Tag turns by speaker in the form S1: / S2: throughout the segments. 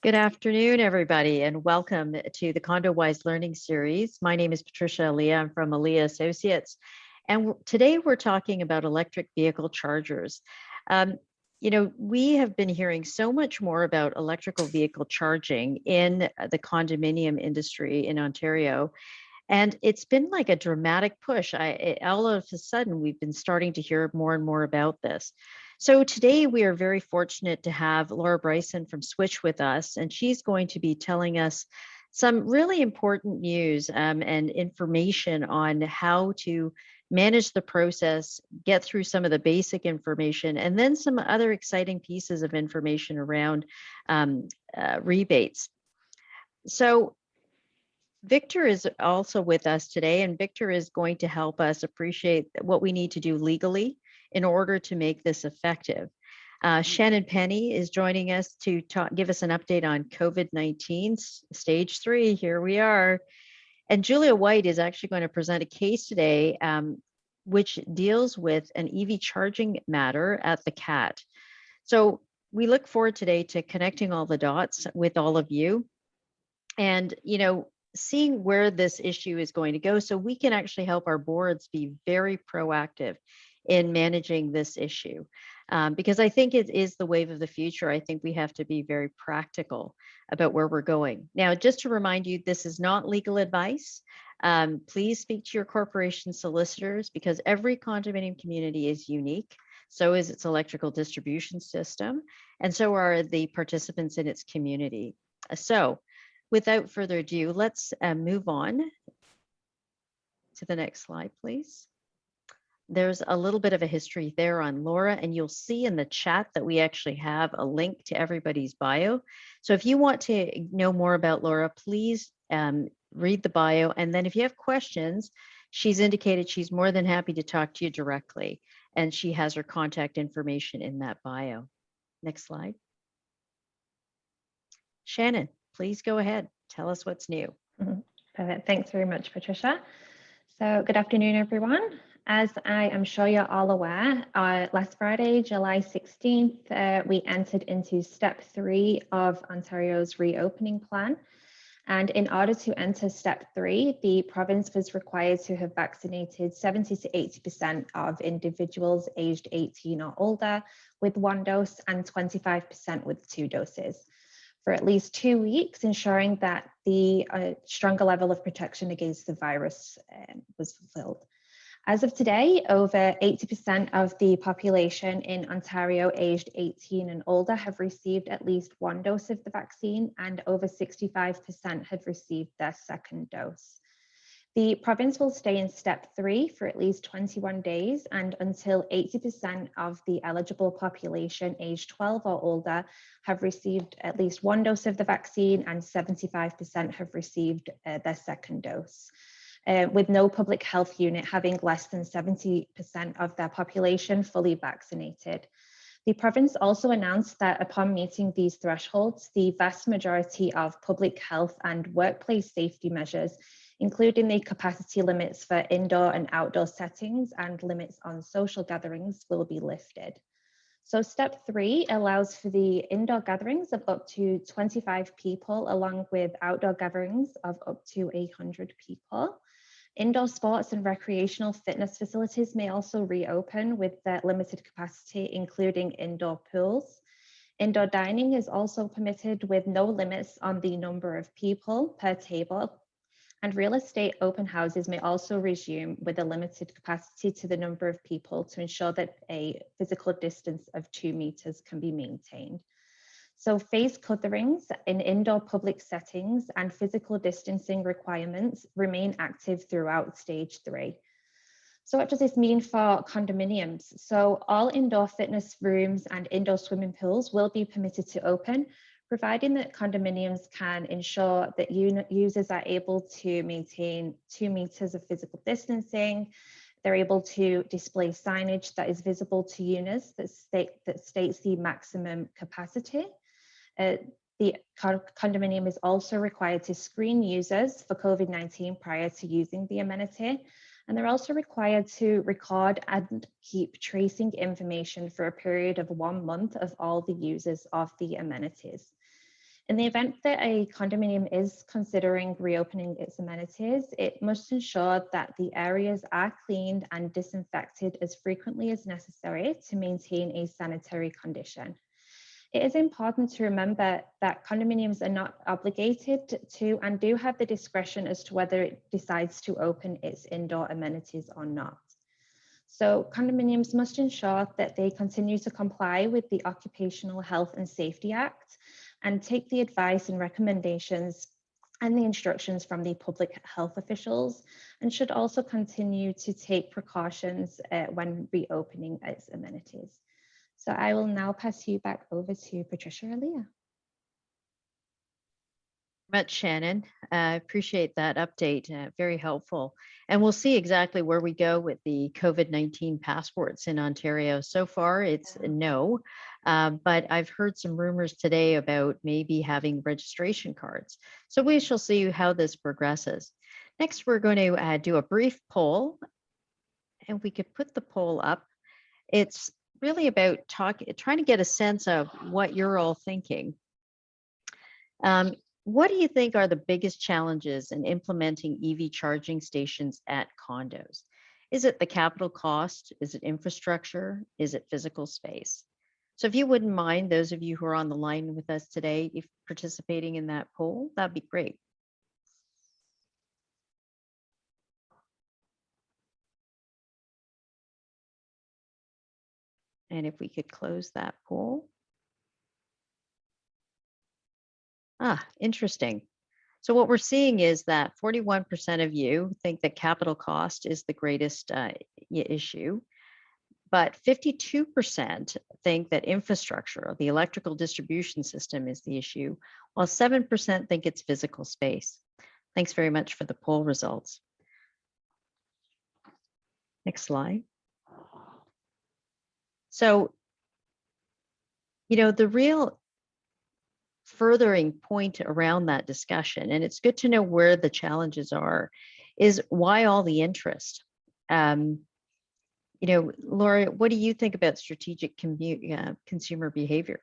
S1: Good afternoon, everybody, and welcome to the CondoWise Learning Series. My name is Patricia Aaliyah. I'm from Aaliyah Associates, and today we're talking about electric vehicle chargers. We have been hearing so much more about electrical vehicle charging in the condominium industry in Ontario, and it's been like a dramatic push. All of a sudden, we've been starting to hear more and more about this. So today we are very fortunate to have Laura Bryson from Switch with us, and she's going to be telling us some really important news and information on how to manage the process, get through some of the basic information, and then some other exciting pieces of information around rebates. So Victor is also with us today, and Victor is going to help us appreciate what we need to do legally in order to make this effective. Shannon Penny is joining us to give us an update on COVID-19 stage 3. Here we are. And Julia White is actually going to present a case today, which deals with an EV charging matter at the CAT. So we look forward today to connecting all the dots with all of you. And, seeing where this issue is going to go so we can actually help our boards be very proactive in managing this issue. Because I think it is the wave of the future. I think we have to be very practical about where we're going. Now, just to remind you, this is not legal advice. Please speak to your corporation solicitors because every condominium community is unique. So is its electrical distribution system, and so are the participants in its community. So without further ado, let's move on to the next slide, please. There's a little bit of a history there on Laura, and you'll see in the chat that we actually have a link to everybody's bio. So if you want to know more about Laura, please read the bio. And then if you have questions, she's indicated she's more than happy to talk to you directly. And she has her contact information in that bio. Next slide. Shannon, please go ahead. Tell us what's new.
S2: Perfect. Thanks very much, Patricia. So good afternoon, everyone. As I am sure you're all aware, last Friday, July 16th, we entered into step 3 of Ontario's reopening plan. And in order to enter step 3, the province was required to have vaccinated 70 to 80% of individuals aged 18 or older with 1 dose and 25% with 2 doses for at least 2 weeks, ensuring that the stronger level of protection against the virus was fulfilled. As of today, over 80% of the population in Ontario aged 18 and older have received at least 1 dose of the vaccine, and over 65% have received their 2nd dose. The province will stay in step 3 for at least 21 days, and until 80% of the eligible population aged 12 or older have received at least 1 dose of the vaccine, and 75% have received their 2nd dose. With no public health unit having less than 70% of their population fully vaccinated. The province also announced that upon meeting these thresholds, the vast majority of public health and workplace safety measures, including the capacity limits for indoor and outdoor settings and limits on social gatherings, will be lifted. So step 3 allows for the indoor gatherings of up to 25 people, along with outdoor gatherings of up to 100 people. Indoor sports and recreational fitness facilities may also reopen with their limited capacity, including indoor pools. Indoor dining is also permitted with no limits on the number of people per table. And real estate open houses may also resume with a limited capacity to the number of people to ensure that a physical distance of 2 meters can be maintained. So face coverings in indoor public settings and physical distancing requirements remain active throughout stage 3. So what does this mean for condominiums? So all indoor fitness rooms and indoor swimming pools will be permitted to open, providing that condominiums can ensure that users are able to maintain 2 meters of physical distancing. They're able to display signage that is visible to users that states the maximum capacity. The condominium is also required to screen users for COVID-19 prior to using the amenity. And they're also required to record and keep tracing information for a period of 1 month of all the users of the amenities. In the event that a condominium is considering reopening its amenities, it must ensure that the areas are cleaned and disinfected as frequently as necessary to maintain a sanitary condition. It is important to remember that condominiums are not obligated to and do have the discretion as to whether it decides to open its indoor amenities or not. So condominiums must ensure that they continue to comply with the Occupational Health and Safety Act and take the advice and recommendations and the instructions from the public health officials, and should also continue to take precautions when reopening its amenities. So I will now pass you back over to Patricia or Leah.
S1: Much, Shannon. I appreciate that update. Very helpful. And we'll see exactly where we go with the COVID-19 passports in Ontario. So far, it's no, but I've heard some rumors today about maybe having registration cards. So we shall see how this progresses. Next, we're going to do a brief poll, and we could put the poll up. It's really about trying to get a sense of what you're all thinking. What do you think are the biggest challenges in implementing EV charging stations at condos? Is it the capital cost? Is it infrastructure? Is it physical space? So if you wouldn't mind, those of you who are on the line with us today, if participating in that poll, that'd be great. And if we could close that poll. Interesting. So what we're seeing is that 41% of you think that capital cost is the greatest issue, but 52% think that infrastructure, or the electrical distribution system, is the issue, while 7% think it's physical space. Thanks very much for the poll results. Next slide. So, the real furthering point around that discussion, and it's good to know where the challenges are, is why all the interest? Laura, what do you think about strategic consumer behavior?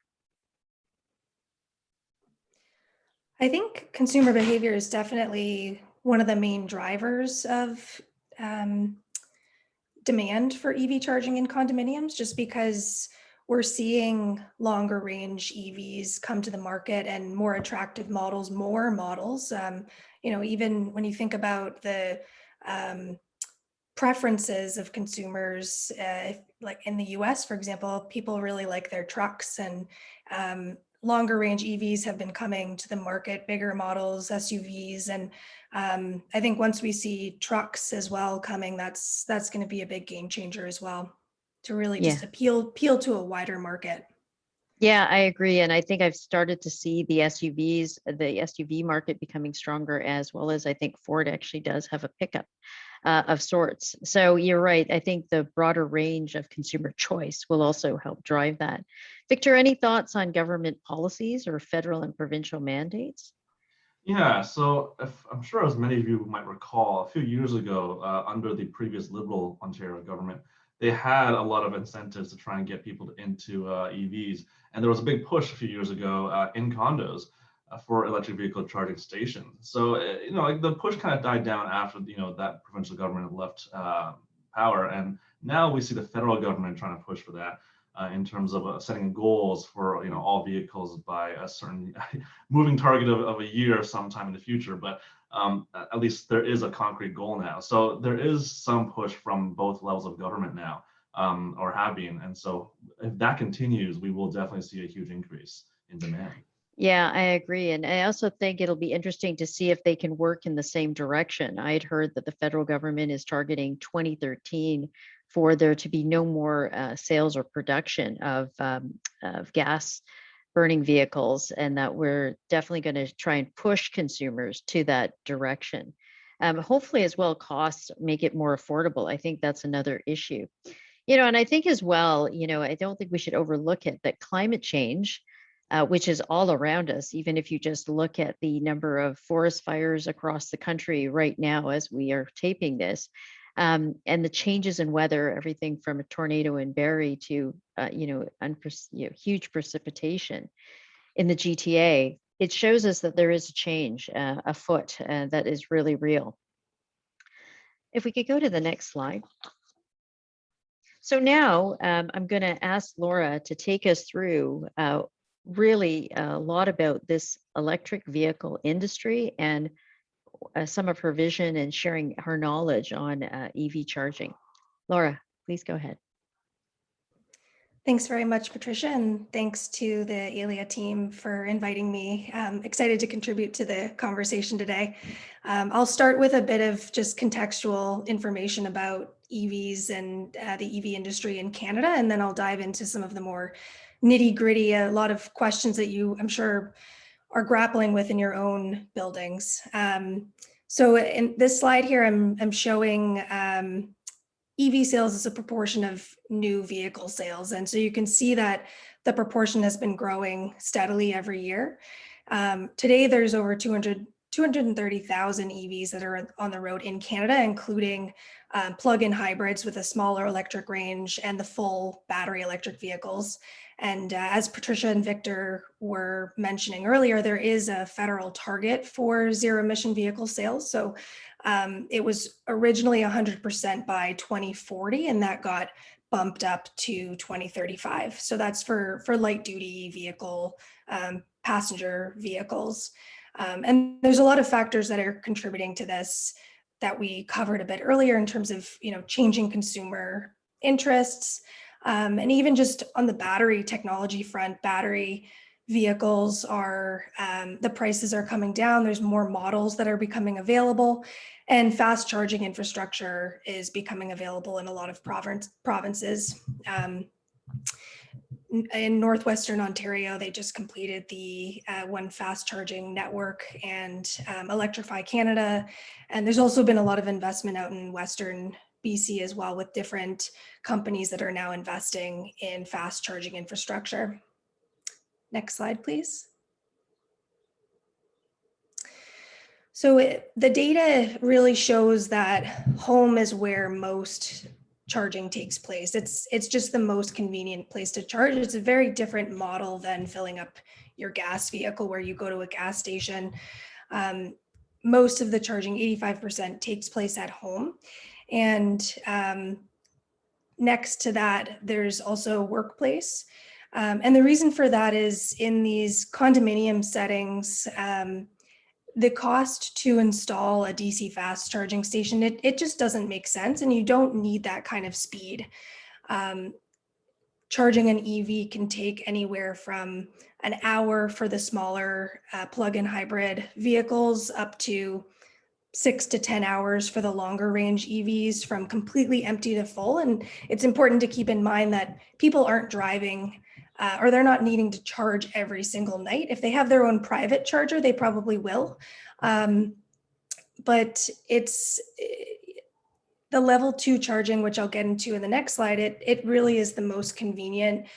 S3: I think consumer behavior is definitely one of the main drivers of demand for EV charging in condominiums, just because we're seeing longer range EVs come to the market and more attractive models, more models. Even when you think about the preferences of consumers, like in the US, for example, people really like their trucks, and longer range EVs have been coming to the market, bigger models, SUVs. And I think once we see trucks as well coming, that's going to be a big game changer as well, to really just appeal to a wider market.
S1: Yeah, I agree. And I think I've started to see the SUV market becoming stronger, as well as I think Ford actually does have a pickup of sorts. So you're right. I think the broader range of consumer choice will also help drive that. Victor, any thoughts on government policies or federal and provincial mandates?
S4: Yeah, so I'm sure as many of you might recall, a few years ago, under the previous Liberal Ontario government, they had a lot of incentives to try and get people into EVs. And there was a big push a few years ago in condos for electric vehicle charging stations. So, the push kind of died down after, that provincial government had left power. And now we see the federal government trying to push for that in terms of setting goals for, all vehicles by a certain moving target of a year sometime in the future. But at least there is a concrete goal now. So there is some push from both levels of government now, or have been. And so if that continues, we will definitely see a huge increase in demand.
S1: Yeah, I agree. And I also think it'll be interesting to see if they can work in the same direction. I had heard that the federal government is targeting 2013 for there to be no more sales or production of gas burning vehicles, and that we're definitely going to try and push consumers to that direction. Hopefully as well, costs make it more affordable. I think that's another issue. And I think as well, I don't think we should overlook it, that climate change, which is all around us, even if you just look at the number of forest fires across the country right now as we are taping this, and the changes in weather, everything from a tornado in Barrie to huge precipitation in the GTA. it shows us that there is a change afoot that is really real. If we could go to the next slide. So now I'm going to ask Laura to take us through really a lot about this electric vehicle industry and some of her vision and sharing her knowledge on EV charging. Laura, please go ahead.
S3: Thanks very much, Patricia, and thanks to the ALIA team for inviting me. I'm excited to contribute to the conversation today. I'll start with a bit of just contextual information about EVs and the EV industry in Canada, and then I'll dive into some of the more nitty-gritty, a lot of questions that you, I'm sure, are grappling with in your own buildings. So in this slide here, I'm showing EV sales as a proportion of new vehicle sales. And so you can see that the proportion has been growing steadily every year. Today, there's over 230,000 EVs that are on the road in Canada, including plug-in hybrids with a smaller electric range and the full battery electric vehicles. And as Patricia and Victor were mentioning earlier, there is a federal target for zero emission vehicle sales. So it was originally 100% by 2040, and that got bumped up to 2035. So that's for light duty vehicle, passenger vehicles. And there's a lot of factors that are contributing to this that we covered a bit earlier in terms of, changing consumer interests. And even just on the battery technology front, battery vehicles are, the prices are coming down. There's more models that are becoming available, and fast charging infrastructure is becoming available in a lot of provinces. In Northwestern Ontario, they just completed the one fast charging network, and Electrify Canada. And there's also been a lot of investment out in Western BC as well, with different companies that are now investing in fast charging infrastructure. Next slide, please. So the data really shows that home is where most charging takes place. It's just the most convenient place to charge. It's a very different model than filling up your gas vehicle where you go to a gas station. Most of the charging, 85%, takes place at home. And next to that, there's also workplace. And the reason for that is in these condominium settings, the cost to install a DC fast charging station, it just doesn't make sense, and you don't need that kind of speed. Charging an EV can take anywhere from an hour for the smaller plug-in hybrid vehicles up to 6 to 10 hours for the longer range EVs from completely empty to full. And it's important to keep in mind that people aren't driving or they're not needing to charge every single night. If they have their own private charger, they probably will. But it's the level 2 charging, which I'll get into in the next slide, it really is the most convenient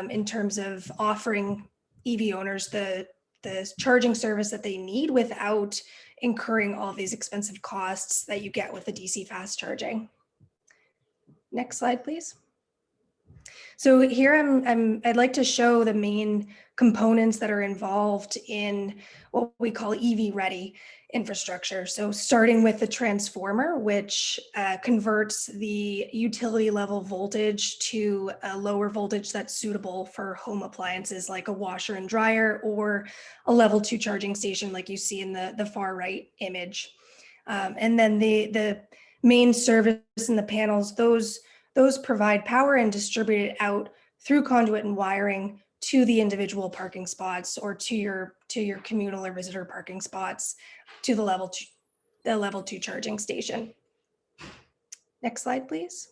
S3: in terms of offering EV owners the charging service that they need without incurring all these expensive costs that you get with the DC fast charging. Next slide, please. So here I'd like to show the main components that are involved in what we call EV ready infrastructure. So starting with the transformer, which converts the utility level voltage to a lower voltage that's suitable for home appliances like a washer and dryer or a level 2 charging station like you see in the far right image. And then the main service in the panels, those provide power and distribute it out through conduit and wiring to the individual parking spots or to your communal or visitor parking spots to the level 2 charging station. Next slide, please.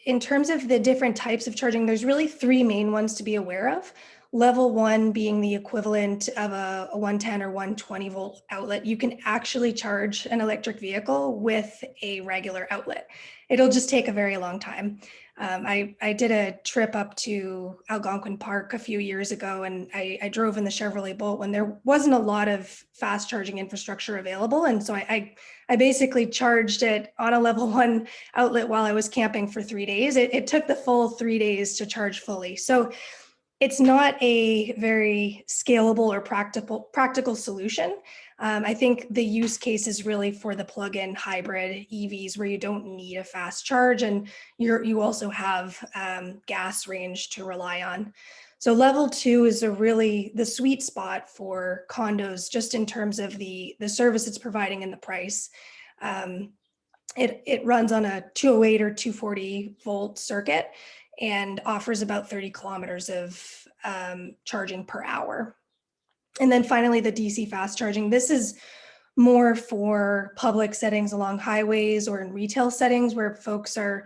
S3: In terms of the different types of charging, there's really 3 main ones to be aware of. level 1 being the equivalent of a 110 or 120 volt outlet, you can actually charge an electric vehicle with a regular outlet. It'll just take a very long time. I did a trip up to Algonquin Park a few years ago, and I drove in the Chevrolet Bolt when there wasn't a lot of fast charging infrastructure available. And so I basically charged it on a level 1 outlet while I was camping for 3 days. It took the full 3 days to charge fully. So it's not a very scalable or practical solution. I think the use case is really for the plug-in hybrid EVs where you don't need a fast charge, and you also have gas range to rely on. So level 2 is really the sweet spot for condos, just in terms of the service it's providing and the price. It runs on a 208 or 240 volt circuit and offers about 30 kilometers of charging per hour. And then finally, the DC fast charging. This is more for public settings along highways or in retail settings where folks are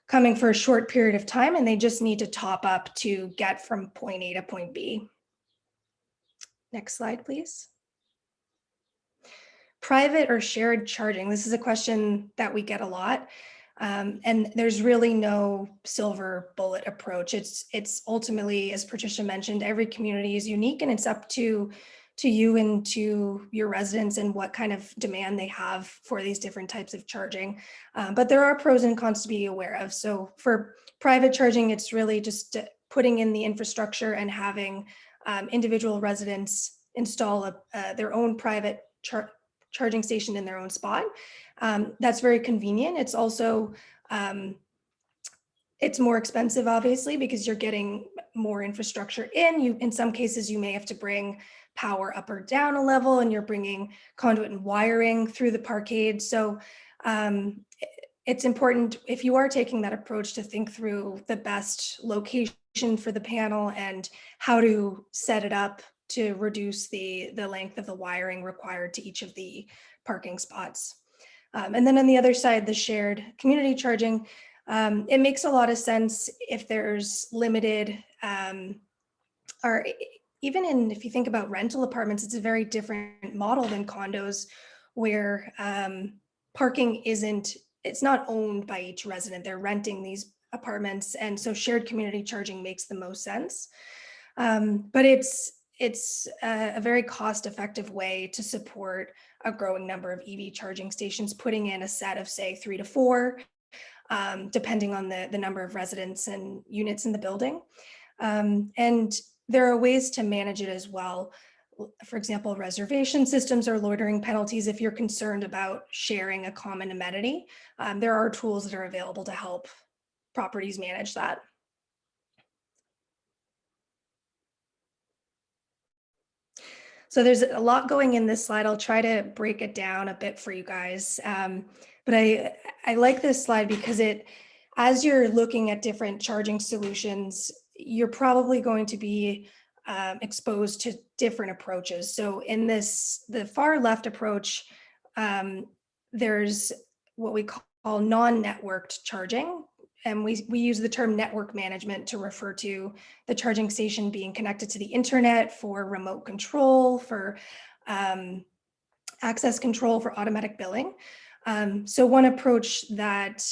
S3: coming for a short period of time and they just need to top up to get from point A to point B. Next slide, please. Private or shared charging. This is a question that we get a lot. And there's really no silver bullet approach. It's ultimately, as Patricia mentioned, every community is unique, and it's up to you and to your residents and what kind of demand they have for these different types of charging. But there are pros and cons to be aware of. So for private charging, it's really just putting in the infrastructure and having individual residents install their own private charging station in their own spot. That's very convenient. It's also, it's more expensive, obviously, because you're getting more infrastructure in some cases, you may have to bring power up or down a level, and you're bringing conduit and wiring through the parkade. So it's important, if you are taking that approach, to think through the best location for the panel and how to set it up to reduce the length of the wiring required to each of the parking spots. And then on the other side, the shared community charging, it makes a lot of sense if there's limited, or even if you think about rental apartments, it's a very different model than condos where parking it's not owned by each resident. They're renting these apartments. And so shared community charging makes the most sense. But it's a very cost-effective way to support a growing number of EV charging stations, putting in a set of, say, 3 to 4, depending on the number of residents and units in the building. And there are ways to manage it as well. For example, reservation systems or loitering penalties if you're concerned about sharing a common amenity. There are tools that are available to help properties manage that. So there's a lot going in this slide. I'll try to break it down a bit for you guys. But I like this slide because as you're looking at different charging solutions, you're probably going to be exposed to different approaches. So in the far left approach, there's what we call non-networked charging. And we use the term network management to refer to the charging station being connected to the internet for remote control, for access control, for automatic billing. So one approach that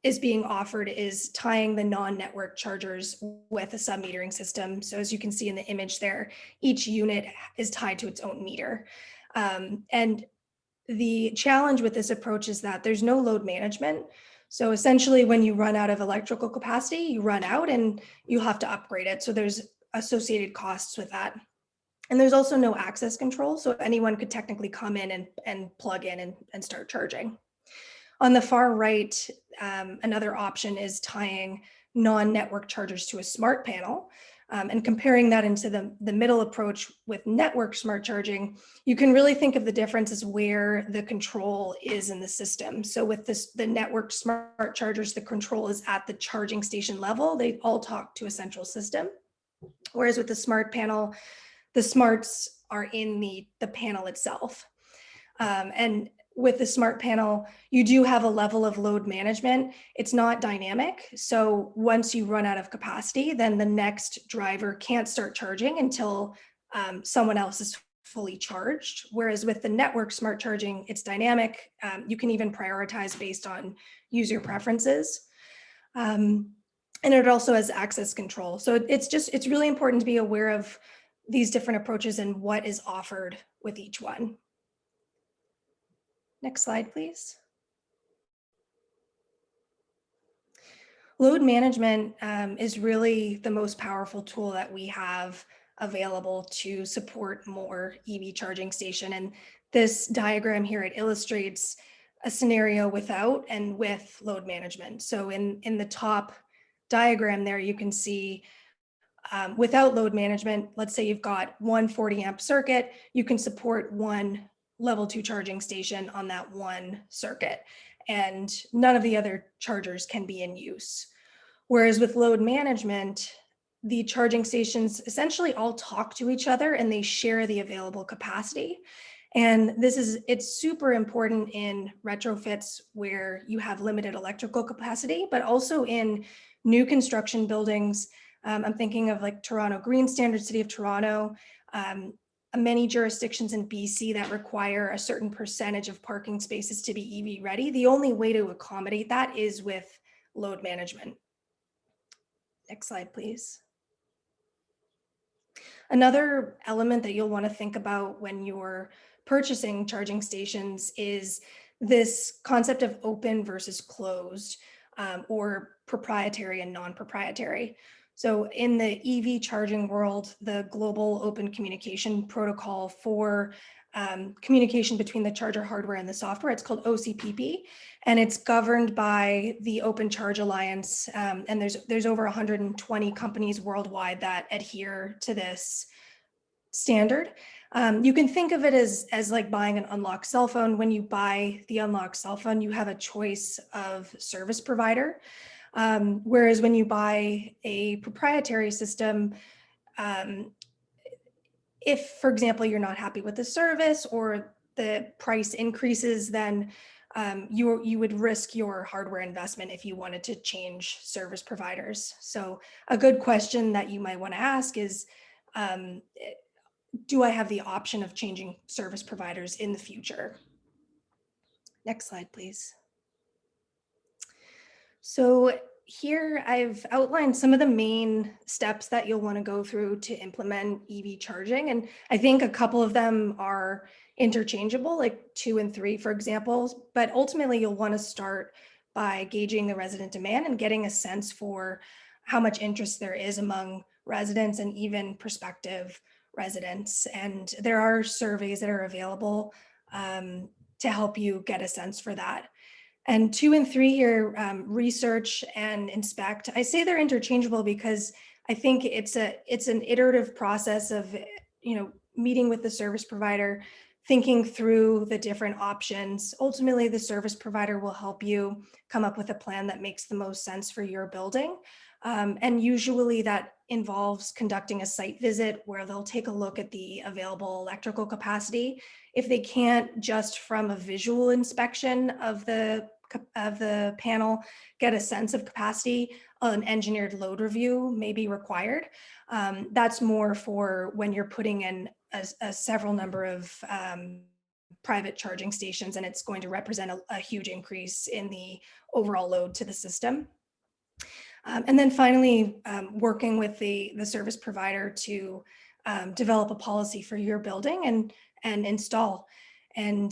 S3: is being offered is tying the non-network chargers with a sub-metering system. So as you can see in the image there, each unit is tied to its own meter. And the challenge with this approach is that there's no load management. So essentially, when you run out of electrical capacity, you run out and you have to upgrade it. So there's associated costs with that. And there's also no access control. So anyone could technically come in and plug in and start charging. On the far right, another option is tying non-network chargers to a smart panel. And comparing that into the middle approach with network smart charging, you can really think of the difference as where the control is in the system. So with the network smart chargers, the control is at the charging station level. They all talk to a central system. Whereas with the smart panel, the smarts are in the panel itself. And with the smart panel, you do have a level of load management. It's not dynamic. So once you run out of capacity, then the next driver can't start charging until someone else is fully charged. Whereas with the network smart charging, it's dynamic. You can even prioritize based on user preferences. And it also has access control. So it's really important to be aware of these different approaches and what is offered with each one. Next slide, please. Load management is really the most powerful tool that we have available to support more EV charging station. And this diagram here, it illustrates a scenario without and with load management. So in the top diagram there, you can see without load management, let's say you've got one 40 amp circuit, you can support one level 2 charging station on that one circuit, and none of the other chargers can be in use. Whereas with load management, the charging stations essentially all talk to each other and they share the available capacity. And it's super important in retrofits where you have limited electrical capacity, but also in new construction buildings. I'm thinking of like Toronto Green Standard, City of Toronto, many jurisdictions in BC that require a certain percentage of parking spaces to be EV ready. The only way to accommodate that is with load management. Next slide, please. Another element that you'll want to think about when you're purchasing charging stations is this concept of open versus closed, or proprietary and non-proprietary. So in the EV charging world, the global open communication protocol for communication between the charger hardware and the software, it's called OCPP, and it's governed by the Open Charge Alliance. And there's over 120 companies worldwide that adhere to this standard. You can think of it as like buying an unlocked cell phone. When you buy the unlocked cell phone, you have a choice of service provider. Whereas when you buy a proprietary system, if, for example, you're not happy with the service or the price increases, then you would risk your hardware investment if you wanted to change service providers. So a good question that you might want to ask is, do I have the option of changing service providers in the future? Next slide, please. So here I've outlined some of the main steps that you'll want to go through to implement EV charging. And I think a couple of them are interchangeable, like 2 and 3, for example, but ultimately you'll want to start by gauging the resident demand and getting a sense for how much interest there is among residents and even prospective residents. And there are surveys that are available to help you get a sense for that. And 2 and 3 here, research and inspect. I say they're interchangeable because I think it's an iterative process of, meeting with the service provider, thinking through the different options. Ultimately, the service provider will help you come up with a plan that makes the most sense for your building. And usually that involves conducting a site visit where they'll take a look at the available electrical capacity. If they can't, just from a visual inspection of the panel, get a sense of capacity, an engineered load review may be required. That's more for when you're putting in a several number of private charging stations, and it's going to represent a huge increase in the overall load to the system. And then finally, working with the service provider to develop a policy for your building and install. And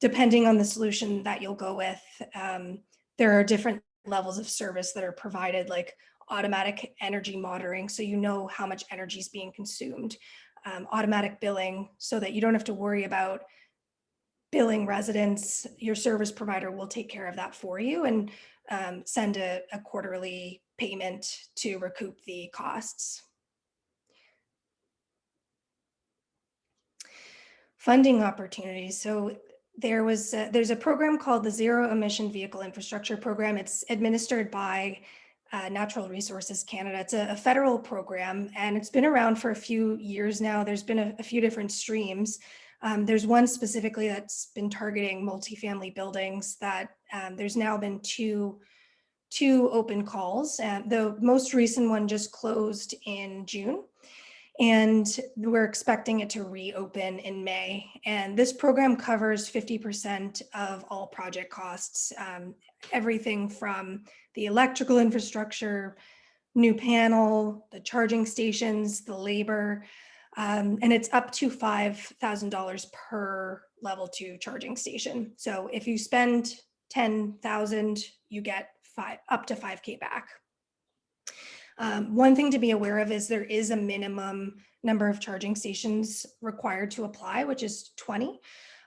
S3: depending on the solution that you'll go with, there are different levels of service that are provided, like automatic energy monitoring, so you know how much energy is being consumed, automatic billing, so that you don't have to worry about billing residents. Your service provider will take care of that for you and send a quarterly payment to recoup the costs. Funding opportunities. So there's a program called the Zero Emission Vehicle Infrastructure Program. It's administered by Natural Resources Canada. It's a federal program, and it's been around for a few years now. There's been a few different streams. There's one specifically that's been targeting multifamily buildings that there's now been two open calls. The most recent one just closed in June, and we're expecting it to reopen in May. And this program covers 50% of all project costs, everything from the electrical infrastructure, new panel, the charging stations, the labor, and it's up to $5,000 per level 2 charging station. So if you spend $10,000, you get up to 5K back. One thing to be aware of is there is a minimum number of charging stations required to apply, which is 20.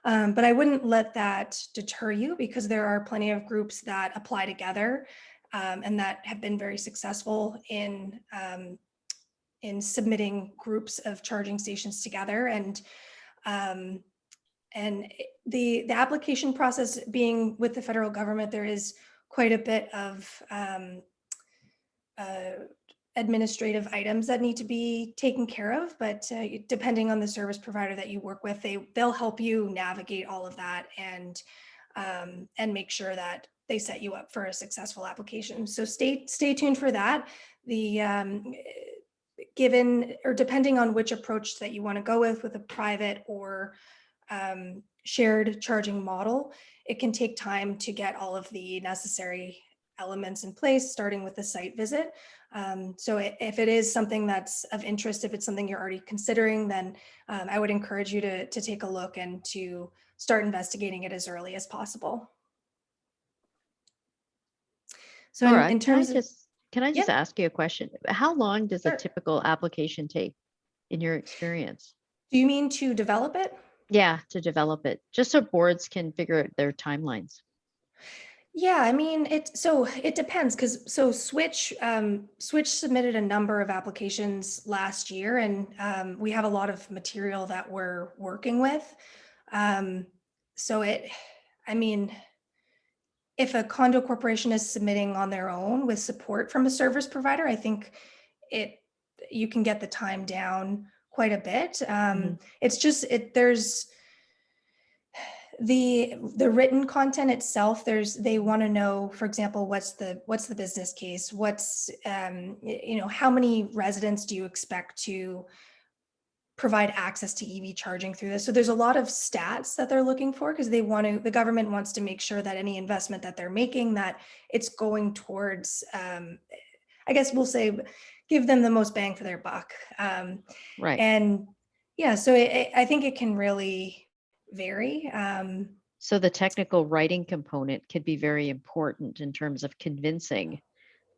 S3: But I wouldn't let that deter you, because there are plenty of groups that apply together and that have been very successful in submitting groups of charging stations together. And the application process being with the federal government, there is quite a bit of administrative items that need to be taken care of, but depending on the service provider that you work with, they'll help you navigate all of that and make sure that they set you up for a successful application. So stay tuned for that. Given or depending on which approach that you want to go with a private or shared charging model, it can take time to get all of the necessary elements in place, starting with the site visit. So if it is something that's of interest, if it's something you're already considering, then I would encourage you to take a look and to start investigating it as early as possible. So
S1: Laura,
S3: in terms of,
S1: can I just
S3: yeah.
S1: ask you a question? How long does
S3: Sure.
S1: a typical application take in your experience?
S3: Do you mean to develop it?
S1: Yeah, to develop it, just so boards can figure out their timelines.
S3: Yeah, I mean, it depends, because Switch submitted a number of applications last year, and we have a lot of material that we're working with. I mean, if a condo corporation is submitting on their own with support from a service provider, I think you can get the time down quite a bit. It's just there's the written content itself. They want to know, for example, what's the business case, what's how many residents do you expect to provide access to EV charging through this. So there's a lot of stats that they're looking for, because the government wants to make sure that any investment that they're making, that it's going towards, I guess we'll say, give them the most bang for their buck.
S1: Right.
S3: And yeah, so I think it can really vary.
S1: So the technical writing component could be very important in terms of convincing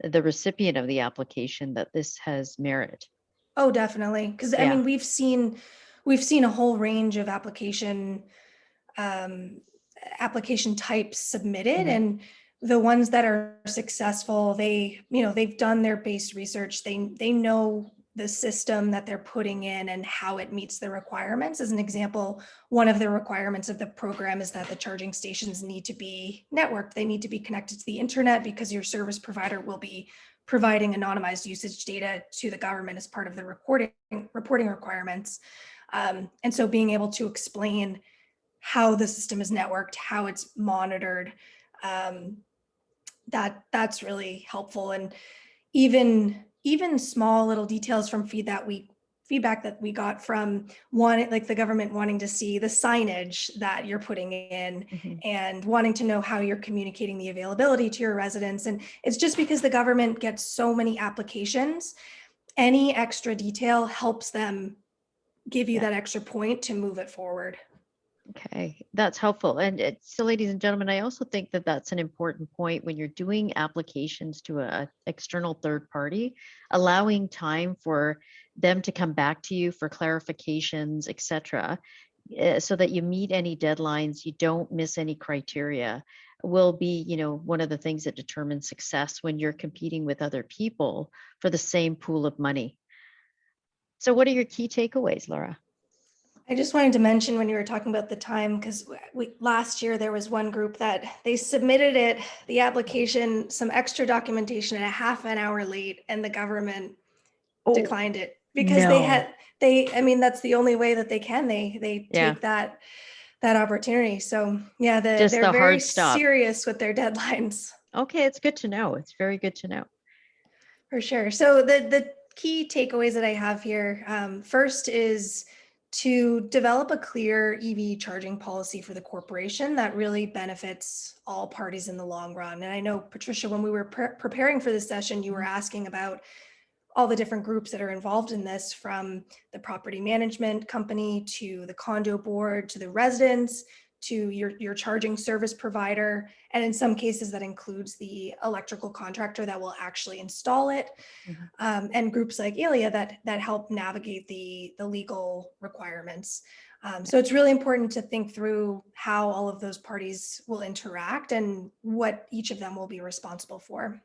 S1: the recipient of the application that this has merit.
S3: Oh, definitely. Because I mean, we've seen a whole range of application types submitted, and the ones that are successful, they've done their base research. They know the system that they're putting in and how it meets the requirements. As an example, one of the requirements of the program is that the charging stations need to be networked. They need to be connected to the internet, because your service provider will be providing anonymized usage data to the government as part of the reporting requirements. And so being able to explain how the system is networked, how it's monitored, that's really helpful. And even small little details from feedback that we got from the government wanting to see the signage that you're putting in, and wanting to know how you're communicating the availability to your residents. And it's just because the government gets so many applications, any extra detail helps them give you that extra point to move it forward.
S1: Okay, that's helpful. And so, ladies and gentlemen, I also think that that's an important point when you're doing applications to an external third party, allowing time for them to come back to you for clarifications, etc., so that you meet any deadlines, you don't miss any criteria, will be, one of the things that determines success when you're competing with other people for the same pool of money. So what are your key takeaways, Laura?
S3: I just wanted to mention, when you were talking about the time, because last year there was one group that they submitted the application, some extra documentation, at a half an hour late, and the government declined it because
S1: No.
S3: I mean, that's the only way that they can. They
S1: Yeah.
S3: take that opportunity. So yeah,
S1: Just
S3: they're
S1: the
S3: very
S1: hard stop.
S3: serious with their deadlines.
S1: Okay, it's good to know. It's very good to know.
S3: For sure. So the key takeaways that I have here, first is to develop a clear EV charging policy for the corporation that really benefits all parties in the long run. And I know, Patricia, when we were preparing for this session, you were asking about all the different groups that are involved in this, from the property management company to the condo board to the residents to your charging service provider. And in some cases that includes the electrical contractor that will actually install it. And groups like ALIA that help navigate the legal requirements. So it's really important to think through how all of those parties will interact and what each of them will be responsible for.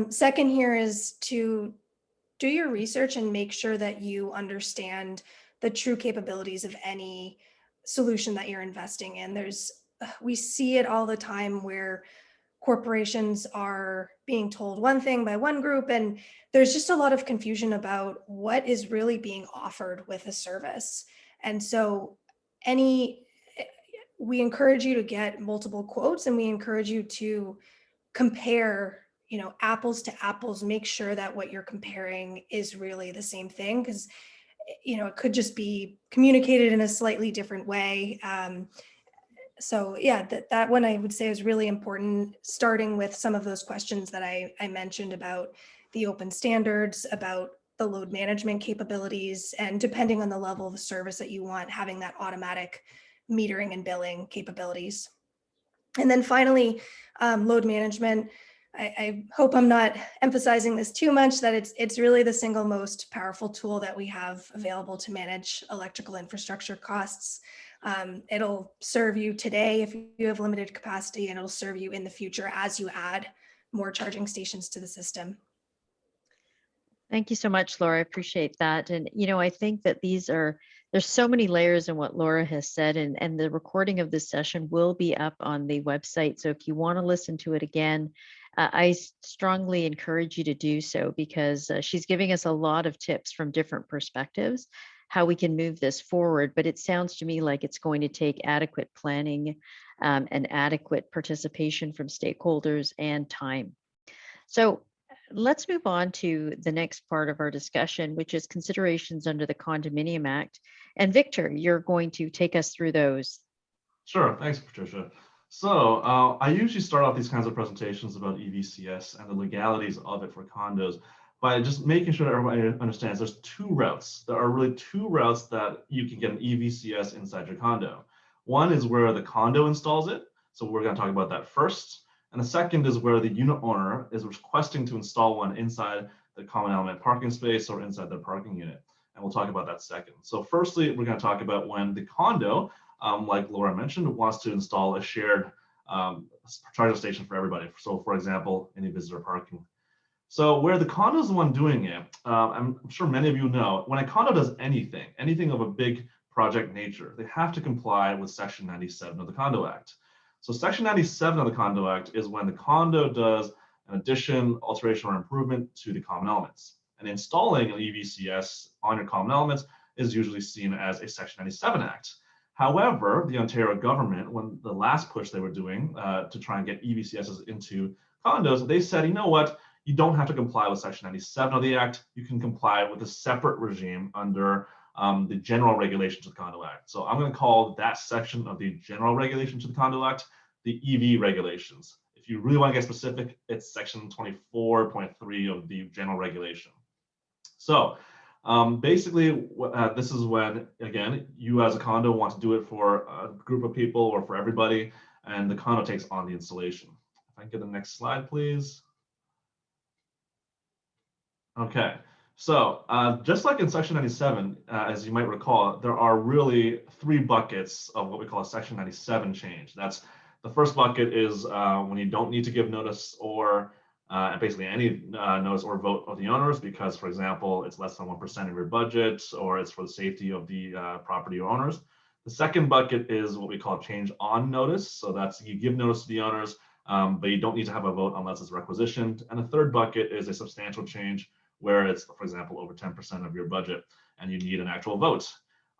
S3: Second here is to do your research and make sure that you understand the true capabilities of any solution that you're investing in. We see it all the time where corporations are being told one thing by one group, and there's just a lot of confusion about what is really being offered with a service. And so we encourage you to get multiple quotes, and we encourage you to compare, apples to apples, make sure that what you're comparing is really the same thing, because it could just be communicated in a slightly different way. So yeah, that one I would say is really important, starting with some of those questions that I mentioned about the open standards, about the load management capabilities, and depending on the level of service that you want, having that automatic metering and billing capabilities. And then finally, load management. I hope I'm not emphasizing this too much, that it's really the single most powerful tool that we have available to manage electrical infrastructure costs. It'll serve you today if you have limited capacity, and it'll serve you in the future as you add more charging stations to the system.
S1: Thank you so much, Laura. I appreciate that. And, I think that there's so many layers in what Laura has said, and the recording of this session will be up on the website. So if you want to listen to it again, I strongly encourage you to do so, because she's giving us a lot of tips from different perspectives, how we can move this forward. But it sounds to me like it's going to take adequate planning and adequate participation from stakeholders and time. So let's move on to the next part of our discussion, which is considerations under the Condominium Act. And Victor, you're going to take us through those.
S4: Sure, thanks, Patricia. So I usually start off these kinds of presentations about EVCS and the legalities of it for condos by just making sure that everybody understands there's two routes. There are really two routes that you can get an EVCS inside your condo. One is where the condo installs it. So we're going to talk about that first. And the second is where the unit owner is requesting to install one inside the common element parking space or inside their parking unit. And we'll talk about that second. So firstly, we're going to talk about when the condo, like Laura mentioned, wants to install a shared charging station for everybody. So for example, any visitor parking. So where the condo is the one doing it, I'm sure many of you know, when a condo does anything of a big project nature, they have to comply with Section 97 of the Condo Act. So Section 97 of the Condo Act is when the condo does an addition, alteration, or improvement to the common elements. And installing an EVCS on your common elements is usually seen as a Section 97 Act. However, the Ontario government, when the last push they were doing to try and get EVCSs into condos, they said, you know what, you don't have to comply with Section 97 of the Act. You can comply with a separate regime under the general regulations of the Condo Act. So I'm going to call that section of the general regulations of the Condo Act the EV regulations. If you really want to get specific, it's section 24.3 of the general regulation. So basically, this is when, again, you as a condo want to do it for a group of people or for everybody, and the condo takes on the installation. If I can get the next slide, please. Okay. So just like in Section 97, as you might recall, there are really three buckets of what we call a Section 97 change. That's the first bucket is when you don't need to give notice or basically any notice or vote of the owners because, for example, it's less than 1% of your budget or it's for the safety of the property owners. The second bucket is what we call change on notice. So that's you give notice to the owners, but you don't need to have a vote unless it's requisitioned. And the third bucket is a substantial change where it's, for example, over 10% of your budget and you need an actual vote.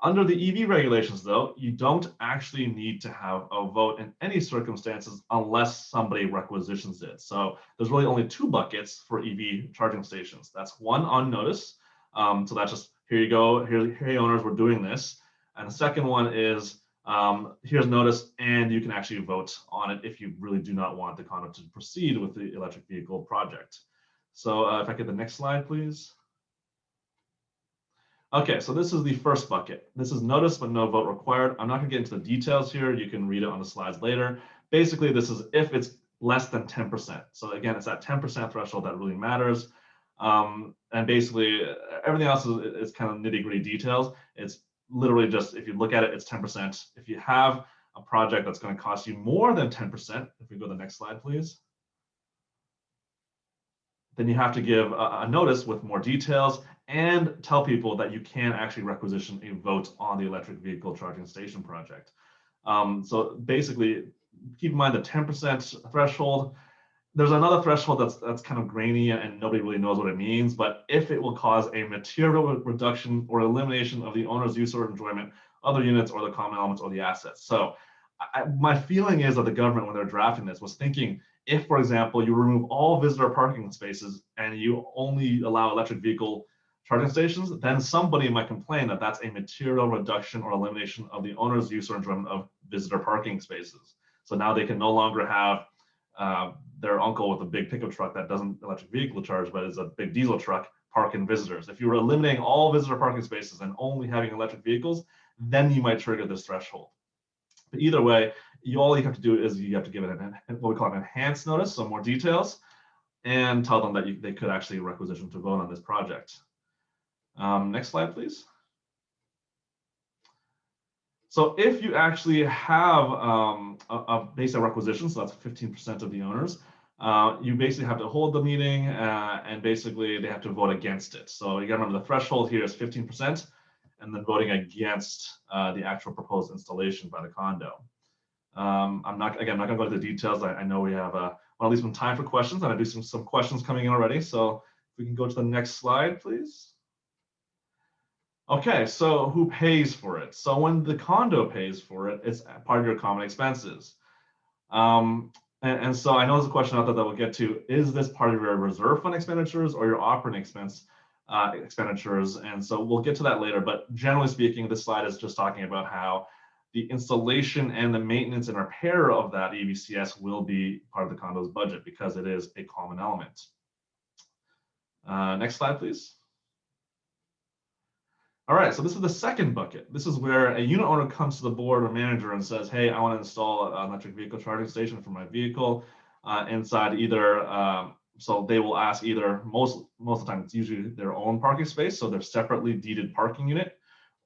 S4: Under the EV regulations, though, you don't actually need to have a vote in any circumstances unless somebody requisitions it. So there's really only two buckets for EV charging stations. That's one, on notice. So that's just, here you go, here owners, we're doing this. And the second one is, here's notice, and you can actually vote on it if you really do not want the condo to proceed with the electric vehicle project. So if I get the next slide, please. Okay, so this is the first bucket. This is notice but no vote required. I'm not going to get into the details here. You can read it on the slides later. Basically, this is if it's less than 10%. So again, it's that 10% threshold that really matters. And basically, everything else is kind of nitty-gritty details. It's literally just, if you look at it, it's 10%. If you have a project that's going to cost you more than 10%, if we go to the next slide, please, then you have to give a notice with more details and tell people that you can actually requisition a vote on the electric vehicle charging station project. So basically, keep in mind the 10% threshold. There's another threshold that's kind of grainy and nobody really knows what it means, but if it will cause a material reduction or elimination of the owner's use or enjoyment of the units or the common elements or the assets. So my feeling is that the government, when they're drafting this, was thinking, if, for example, you remove all visitor parking spaces and you only allow electric vehicle charging stations, then somebody might complain that that's a material reduction or elimination of the owner's use or enjoyment of visitor parking spaces. So now they can no longer have their uncle with a big pickup truck that doesn't electric vehicle charge, but is a big diesel truck parking visitors. If you were eliminating all visitor parking spaces and only having electric vehicles, then you might trigger this threshold. But either way, all you have to do is you have to give it what we call an enhanced notice, so more details, and tell them that they could actually requisition to vote on this project. Next slide, please. So if you actually have a basic requisition, so that's 15% of the owners, you basically have to hold the meeting and basically they have to vote against it. So you gotta remember the threshold here is 15%, and then voting against the actual proposed installation by the condo. I'm not gonna go into the details. I know we have well, at least some time for questions, and I do some questions coming in already. So if we can go to the next slide, please. Okay, so who pays for it? So when the condo pays for it, it's part of your common expenses. And so I know there's a question out there that we'll get to. Is this part of your reserve fund expenditures or your operating expenditures? And so we'll get to that later. But generally speaking, this slide is just talking about how the installation and the maintenance and repair of that EVCS will be part of the condo's budget because it is a common element. Next slide, please. All right, so this is the second bucket. This is where a unit owner comes to the board or manager and says, hey, I want to install an electric vehicle charging station for my vehicle inside either, so they will ask either, most of the time it's usually their own parking space, so they're separately deeded parking unit,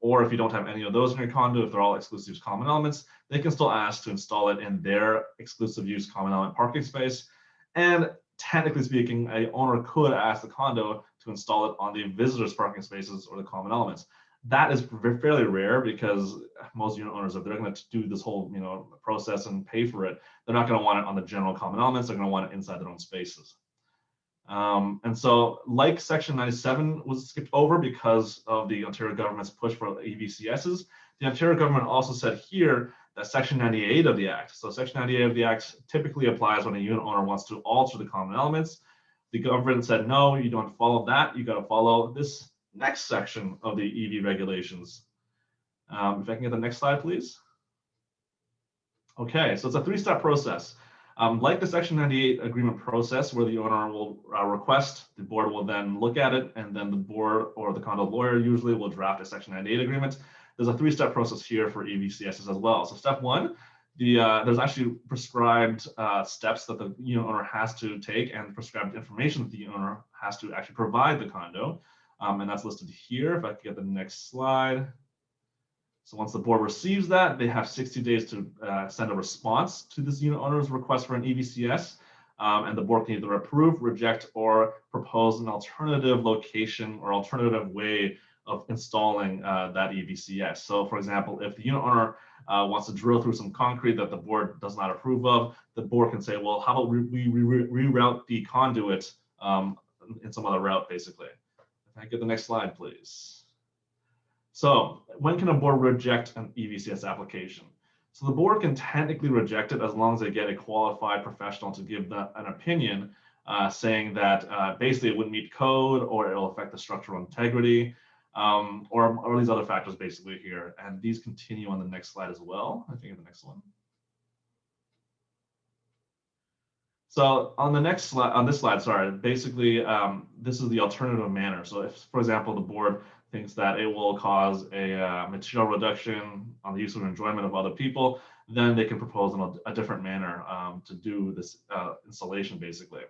S4: or if you don't have any of those in your condo, if they're all exclusive use common elements, they can still ask to install it in their exclusive use common element parking space. And technically speaking, a owner could ask the condo to install it on the visitors parking spaces or the common elements. That is fairly rare because most unit owners, if they're going to do this whole process and pay for it, they're not going to want it on the general common elements. They're going to want it inside their own spaces. And so, like Section 97 was skipped over because of the Ontario government's push for EVCSs, the Ontario government also said here that Section 98 of the Act. So Section 98 of the Act typically applies when a unit owner wants to alter the common elements. The government said, no, you don't follow that. You got to follow this next section of the EV regulations. If I can get the next slide, please. Okay, so it's a three-step process. Like the Section 98 agreement process, where the owner will request, the board will then look at it, and then the board or the condo lawyer usually will draft a Section 98 agreement. There's a three-step process here for EVCSs as well. So step one, there's actually prescribed steps that the unit owner has to take and prescribed information that the owner has to actually provide the condo. And that's listed here. If I could get the next slide. So once the board receives that, they have 60 days to send a response to this unit owner's request for an EVCS. And the board can either approve, reject, or propose an alternative location or alternative way of installing that EVCS. So for example, if the unit owner wants to drill through some concrete that the board does not approve of, the board can say, well, how about we reroute the conduit in some other route, basically. If I get the next slide, please. So when can a board reject an EVCS application? So the board can technically reject it as long as they get a qualified professional to give an opinion saying that basically it wouldn't meet code, or it'll affect the structural integrity, or these other factors basically here. And these continue on the next slide as well. I think the next one. So on the next slide, on this slide, sorry, basically this is the alternative manner. So if, for example, the board thinks that it will cause a material reduction on the use or enjoyment of other people, then they can propose a different manner to do this installation, basically.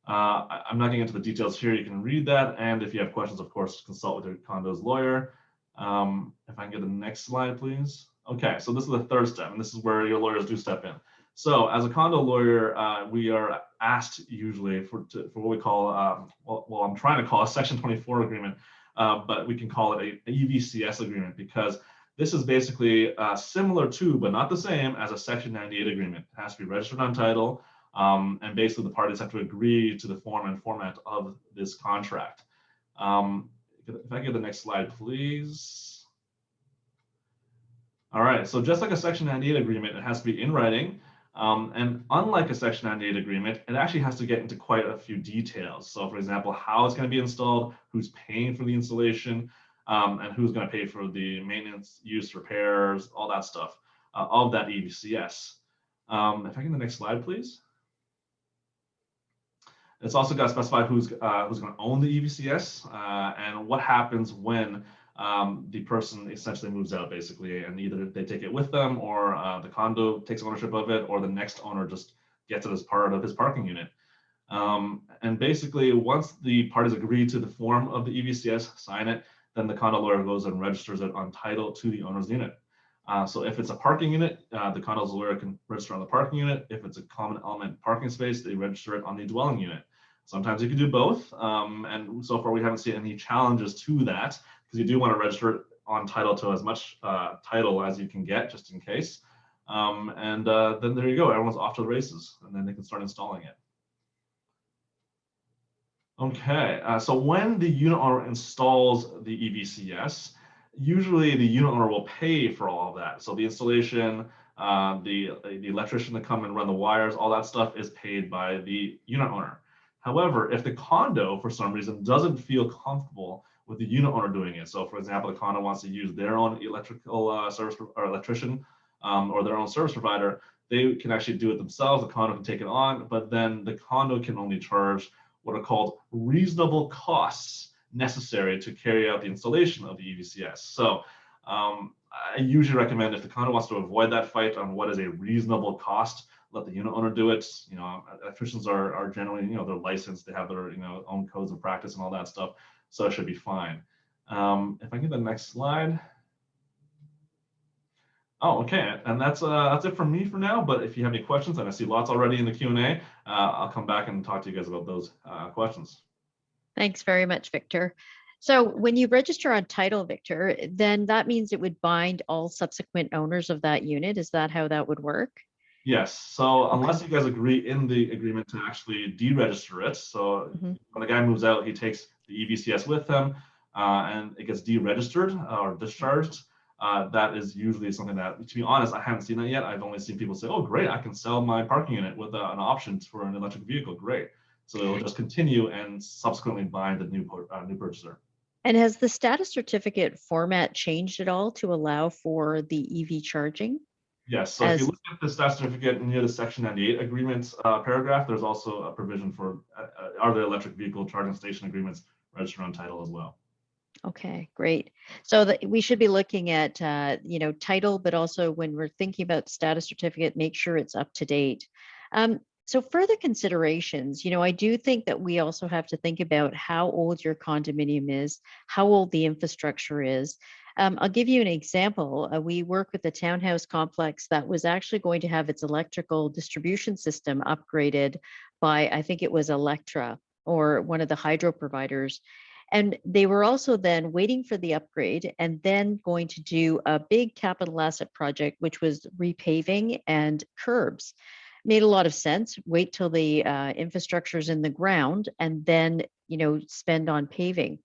S4: I'm not getting into the details here. You can read that. And if you have questions, of course, consult with your condo's lawyer. If I can get the next slide, please. Okay, so this is the third step, and this is where your lawyers do step in. So as a condo lawyer, we are asked usually for what we call, well, I'm trying to call a Section 24 agreement, but we can call it a EVCS agreement, because this is basically similar to, but not the same as, a Section 98 agreement. It has to be registered on title, and basically the parties have to agree to the form and format of this contract. If I get the next slide, please. All right, so just like a Section 98 agreement, it has to be in writing. And unlike a Section 98 agreement, it actually has to get into quite a few details. So for example, how it's going to be installed, who's paying for the installation, and who's going to pay for the maintenance, use, repairs, all that stuff of that EVCS. If I get the next slide, please. It's also got to specify who's going to own the EVCS and what happens when the person essentially moves out, basically, and either they take it with them, or the condo takes ownership of it, or the next owner just gets it as part of his parking unit. And basically, once the parties agree to the form of the EVCS, sign it, then the condo lawyer goes and registers it on title to the owner's unit. So if it's a parking unit, the condo's lawyer can register on the parking unit. If it's a common element parking space, they register it on the dwelling unit. Sometimes you can do both, and so far we haven't seen any challenges to that, because you do want to register it on title to as much title as you can get, just in case. And then there you go, everyone's off to the races, and then they can start installing it. Okay, so when the unit owner installs the EVCS, usually the unit owner will pay for all of that. So the installation, the electrician to come and run the wires, all that stuff is paid by the unit owner. However, if the condo, for some reason, doesn't feel comfortable with the unit owner doing it, so for example, the condo wants to use their own electrical service or electrician or their own service provider, they can actually do it themselves. The condo can take it on, but then the condo can only charge what are called reasonable costs necessary to carry out the installation of the EVCS. So I usually recommend, if the condo wants to avoid that fight on what is a reasonable cost, let the unit owner do it. You know, electricians are generally, you know, they're licensed, they have their, you know, own codes of practice and all that stuff, so it should be fine. If I get the next slide. Oh, okay, and that's it from me for now. But if you have any questions, and I see lots already in the Q&A, I'll come back and talk to you guys about those questions.
S1: Thanks very much, Victor. So when you register on title, Victor, then that means it would bind all subsequent owners of that unit. Is that how that would work?
S4: Yes. So unless you guys agree in the agreement to actually deregister it, so when the guy moves out, he takes the EVCS with him, and it gets deregistered or discharged. That is usually something that, to be honest, I haven't seen that yet. I've only seen people say, "Oh, great, I can sell my parking unit with an option for an electric vehicle." Great. So it'll just continue and subsequently bind the new purchaser.
S1: And has the status certificate format changed at all to allow for the EV charging?
S4: Yes, so if you look at the status certificate near the Section 98 agreements paragraph, there's also a provision for are there electric vehicle charging station agreements registered on title as well.
S1: Okay, great. So we should be looking at, you know, title, but also when we're thinking about status certificate, make sure it's up to date. So further considerations, you know, I do think that we also have to think about how old your condominium is, how old the infrastructure is. I'll give you an example. We work with a townhouse complex that was actually going to have its electrical distribution system upgraded by, I think it was Electra or one of the hydro providers. And they were also then waiting for the upgrade and then going to do a big capital asset project, which was repaving and curbs. made a lot of sense. Wait till the infrastructure's in the ground and then, spend on paving.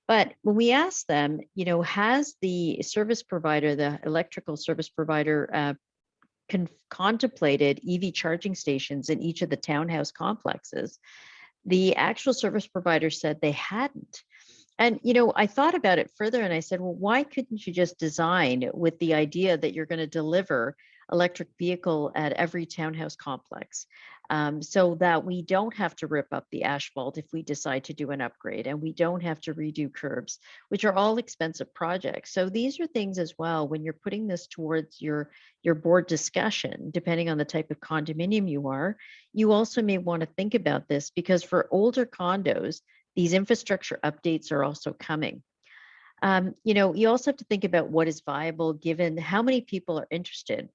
S1: But when we asked them, has the service provider, the electrical service provider, contemplated EV charging stations in each of the townhouse complexes, the actual service provider said they hadn't. And, I thought about it further and I said, well, why couldn't you just design with the idea that you're going to deliver electric vehicle at every townhouse complex, so that we don't have to rip up the asphalt if we decide to do an upgrade, and we don't have to redo curbs, which are all expensive projects. So these are things as well, when you're putting this towards your board discussion, depending on the type of condominium you are, you also may want to think about this, because for older condos, these infrastructure updates are also coming. You also have to think about what is viable given how many people are interested.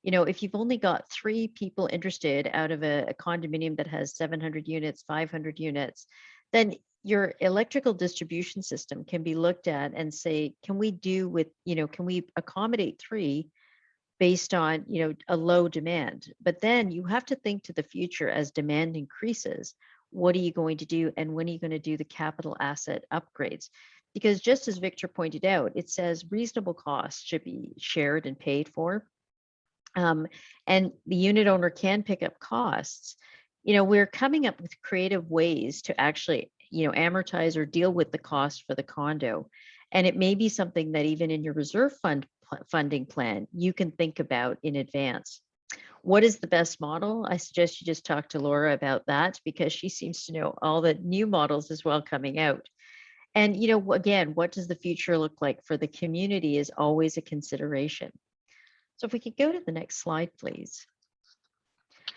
S1: If you've only got 3 people interested out of a condominium that has 700 units, 500 units, then your electrical distribution system can be looked at and say, can we accommodate 3 based on, a low demand? But then you have to think to the future as demand increases. What are you going to do? And when are you going to do the capital asset upgrades? Because just as Victor pointed out, it says reasonable costs should be shared and paid for. And the unit owner can pick up costs. We're coming up with creative ways to actually, amortize or deal with the cost for the condo. And it may be something that even in your reserve funding plan, you can think about in advance. What is the best model? I suggest you just talk to Laura about that, because she seems to know all the new models as well coming out. And, again, what does the future look like for the community is always a consideration. So if we could go to the next slide, please.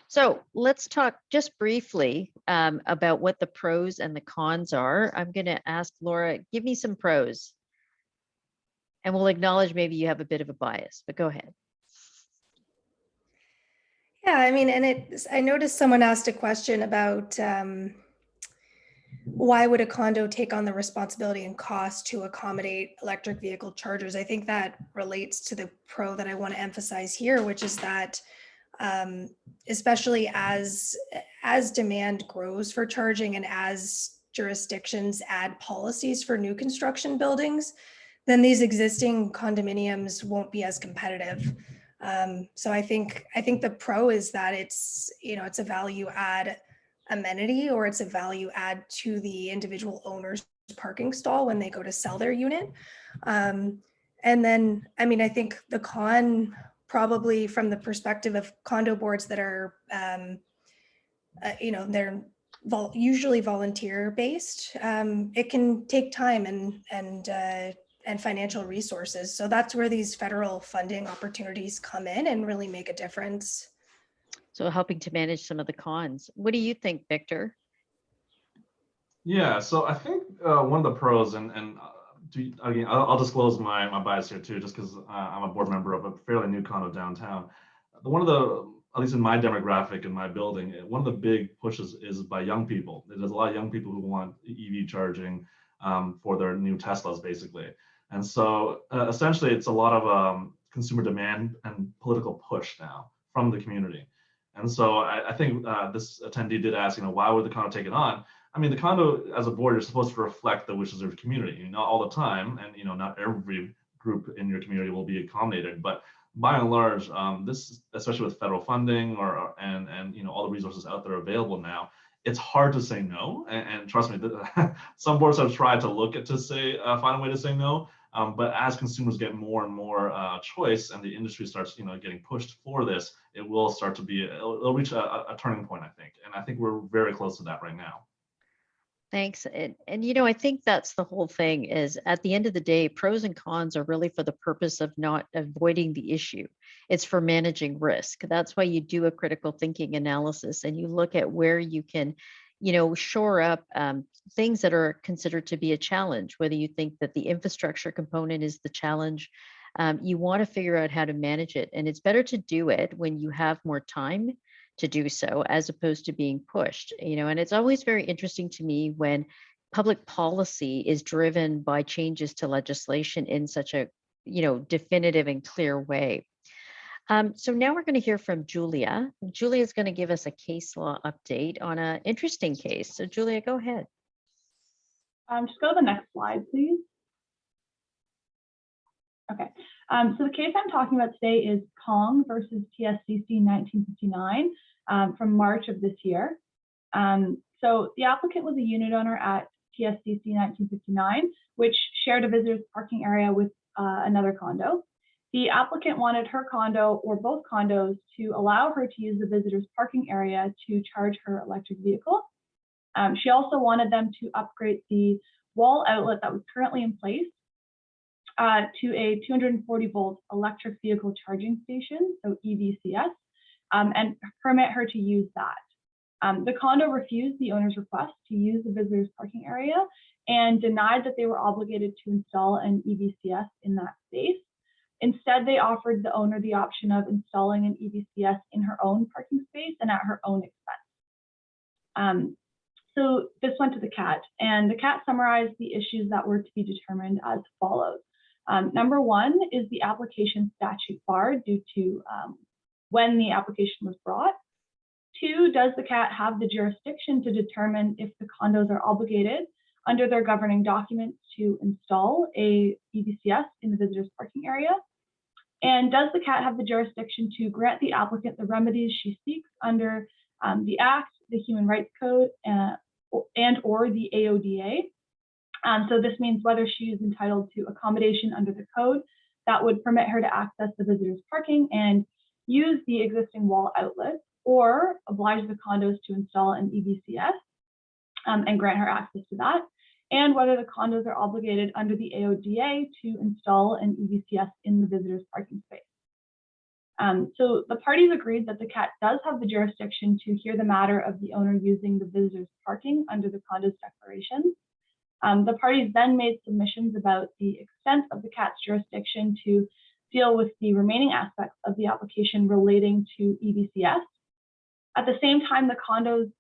S1: So let's talk just briefly about what the pros and the cons are. I'm going to ask Laura, give me some pros. And we'll acknowledge maybe you have a bit of a bias, but go ahead.
S3: Yeah, I mean, I noticed someone asked a question about why would a condo take on the responsibility and cost to accommodate electric vehicle chargers? I think that relates to the pro that I want to emphasize here, which is that especially as demand grows for charging and as jurisdictions add policies for new construction buildings, then these existing condominiums won't be as competitive. So I think the pro is that it's a value add amenity, or it's a value add to the individual owner's parking stall when they go to sell their unit. And then, I mean, I think the con, probably from the perspective of condo boards that are, they're usually volunteer based, it can take time and financial resources. So that's where these federal funding opportunities come in and really make a difference.
S1: So helping to manage some of the cons. What do you think, Victor?
S4: Yeah, so I think one of the pros, and again, I'll disclose my bias here too, just because I'm a board member of a fairly new condo downtown. One of the, at least in my demographic in my building, one of the big pushes is by young people. There's a lot of young people who want EV charging for their new Teslas, basically. And so essentially, it's a lot of consumer demand and political push now from the community. And so I think this attendee did ask, why would the condo take it on? I mean, the condo as a board, you're supposed to reflect the wishes of your community, not all the time, and not every group in your community will be accommodated, but by and large, this, especially with federal funding and all the resources out there available now, it's hard to say no. And trust me, some boards have tried to look at find a way to say no. But as consumers get more and more choice, and the industry starts, getting pushed for this, it will start to be, it'll reach a turning point, I think. And I think we're very close to that right now.
S1: Thanks. And I think that's the whole thing, is at the end of the day, pros and cons are really for the purpose of not avoiding the issue. It's for managing risk. That's why you do a critical thinking analysis and you look at where you can, shore up things that are considered to be a challenge, whether you think that the infrastructure component is the challenge. You want to figure out how to manage it. And it's better to do it when you have more time to do so, as opposed to being pushed, and it's always very interesting to me when public policy is driven by changes to legislation in such a, definitive and clear way. So now we're going to hear from Julia. Julia is going to give us a case law update on an interesting case. So Julia, go ahead.
S5: Just go to the next slide, please. Okay, so the case I'm talking about today is Kong versus Tscc 1959 from March of this year. So the applicant was a unit owner at Tscc 1959, which shared a visitor's parking area with another condo. The applicant wanted her condo or both condos to allow her to use the visitor's parking area to charge her electric vehicle. She also wanted them to upgrade the wall outlet that was currently in place to a 240 volt electric vehicle charging station, so EVCS, and permit her to use that. The condo refused the owner's request to use the visitor's parking area and denied that they were obligated to install an EVCS in that space. Instead, they offered the owner the option of installing an EVCS in her own parking space and at her own expense. So this went to the CAT, and the CAT summarized the issues that were to be determined as follows. Number one is the application statute barred due to when the application was brought. Two, does the CAT have the jurisdiction to determine if the condos are obligated under their governing documents to install a EVCS in the visitor's parking area? And does the CAT have the jurisdiction to grant the applicant the remedies she seeks under the Act, the Human Rights Code, and or the AODA? So this means whether she is entitled to accommodation under the code that would permit her to access the visitor's parking and use the existing wall outlet, or oblige the condos to install an EVCS and grant her access to that, and whether the condos are obligated under the AODA to install an EVCS in the visitor's parking space. So the parties agreed that the CAT does have the jurisdiction to hear the matter of the owner using the visitor's parking under the condo's declarations. The parties then made submissions about the extent of the CAT's jurisdiction to deal with the remaining aspects of the application relating to EVCS. At the same time, the condos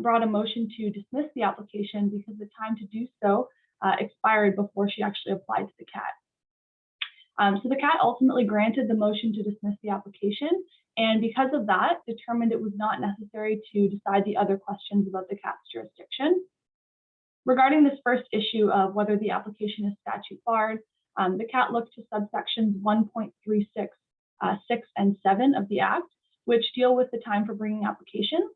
S5: brought a motion to dismiss the application because the time to do so expired before she actually applied to the CAT. So the CAT ultimately granted the motion to dismiss the application, and because of that, determined it was not necessary to decide the other questions about the CAT's jurisdiction. Regarding this first issue of whether the application is statute barred, the CAT looked to subsections 1.36, 6, and 7 of the Act, which deal with the time for bringing application.